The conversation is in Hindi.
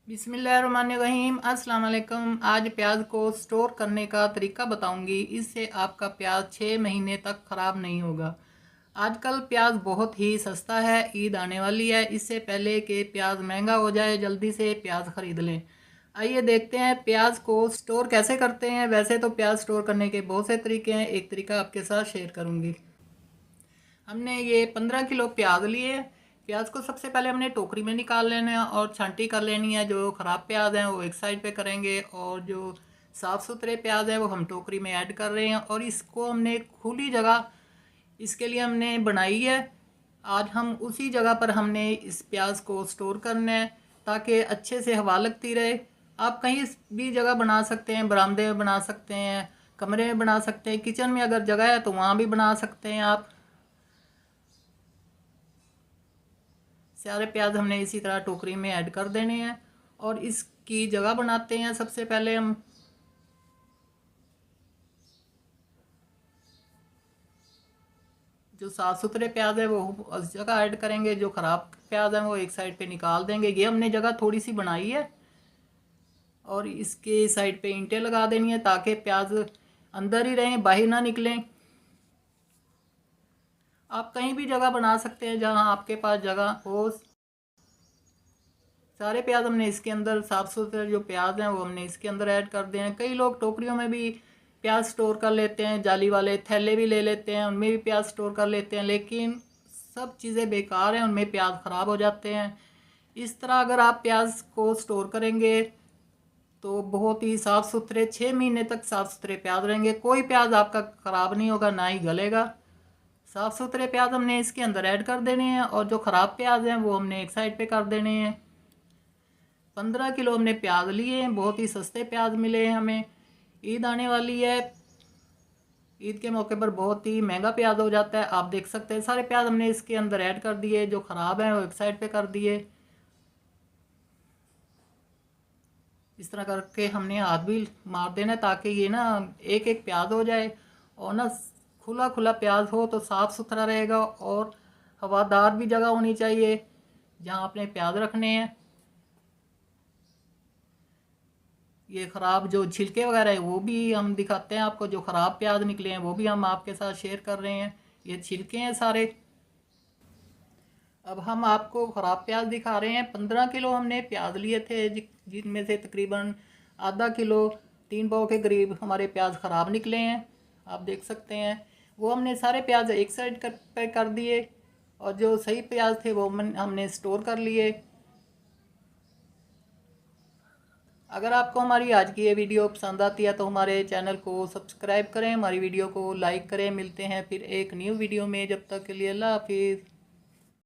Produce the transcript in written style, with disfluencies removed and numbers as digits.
बिस्मिल्लाहिर्रहमानिर्रहीम। अस्सलाम वालेकुम। आज प्याज को स्टोर करने का तरीका बताऊंगी। इससे आपका प्याज 6 महीने तक ख़राब नहीं होगा। आजकल प्याज बहुत ही सस्ता है। ईद आने वाली है, इससे पहले कि प्याज महंगा हो जाए जल्दी से प्याज ख़रीद लें। आइए देखते हैं प्याज को स्टोर कैसे करते हैं। वैसे तो प्याज स्टोर करने के बहुत से तरीके हैं, एक तरीका आपके साथ शेयर करूँगी। हमने ये 15 किलो प्याज लिए। प्याज को सबसे पहले हमने टोकरी में निकाल लेना है और छांटी कर लेनी है। जो ख़राब प्याज हैं वो एक साइड पे करेंगे और जो साफ़ सुथरे प्याज हैं वो हम टोकरी में ऐड कर रहे हैं। और इसको हमने खुली जगह इसके लिए हमने बनाई है। आज हम उसी जगह पर हमने इस प्याज को स्टोर करना है ताकि अच्छे से हवा लगती रहे। आप कहीं भी जगह बना सकते हैं, बरामदे में बना सकते हैं, कमरे में बना सकते हैं, किचन में अगर जगह है तो वहाँ भी बना सकते हैं आप। सारे प्याज हमने इसी तरह टोकरी में ऐड कर देने हैं और इसकी जगह बनाते हैं। सबसे पहले हम जो साफ़ सुथरे प्याज है वो उस जगह ऐड करेंगे, जो ख़राब प्याज हैं वो एक साइड पे निकाल देंगे। ये हमने जगह थोड़ी सी बनाई है और इसके साइड पे ईंटें लगा देनी है ताकि प्याज अंदर ही रहें, बाहर ना निकलें। आप कहीं भी जगह बना सकते हैं जहां आपके पास जगह हो। सारे प्याज हमने इसके अंदर, साफ़ सुथरे जो प्याज हैं वो हमने इसके अंदर ऐड कर दिए हैं। कई लोग टोकरियों में भी प्याज स्टोर कर लेते हैं, जाली वाले थैले भी ले लेते हैं, उनमें भी प्याज स्टोर कर लेते हैं, लेकिन सब चीज़ें बेकार हैं, उनमें प्याज ख़राब हो जाते हैं। इस तरह अगर आप प्याज को स्टोर करेंगे तो बहुत ही साफ़ सुथरे 6 महीने तक साफ़ सुथरे प्याज रहेंगे। कोई प्याज आपका ख़राब नहीं होगा, ना ही गलेगा। साफ़ सुथरे प्याज हमने इसके अंदर ऐड कर देने हैं और जो ख़राब प्याज हैं वो हमने एक साइड पे कर देने हैं। 15 किलो हमने प्याज लिए हैं, बहुत ही सस्ते प्याज मिले हैं हमें। ईद आने वाली है, ईद के मौके पर बहुत ही महंगा प्याज हो जाता है। आप देख सकते हैं सारे प्याज हमने इसके अंदर ऐड कर दिए, जो ख़राब हैं वो एक साइड पे कर दिए। इस तरह करके हमने हाथ भी मार देना ताकि ये ना एक एक प्याज हो जाए और ना खुला खुला प्याज हो तो साफ़ सुथरा रहेगा। और हवादार भी जगह होनी चाहिए जहाँ आपने प्याज रखने हैं। ये ख़राब जो छिलके वगैरह है वो भी हम दिखाते हैं आपको, जो ख़राब प्याज निकले हैं वो भी हम आपके साथ शेयर कर रहे हैं। ये छिलके हैं सारे। अब हम आपको ख़राब प्याज दिखा रहे हैं। 15 किलो हमने प्याज लिए थे, जिनमें से तकरीबन आधा किलो, 3 पाव के करीब हमारे प्याज ख़राब निकले हैं। आप देख सकते हैं वो हमने सारे प्याज एक साइड पे कर दिए और जो सही प्याज थे वो हमने स्टोर कर लिए। अगर आपको हमारी आज की ये वीडियो पसंद आती है तो हमारे चैनल को सब्सक्राइब करें, हमारी वीडियो को लाइक करें। मिलते हैं फिर एक न्यू वीडियो में, जब तक के लिए अल्लाह हाफिज़।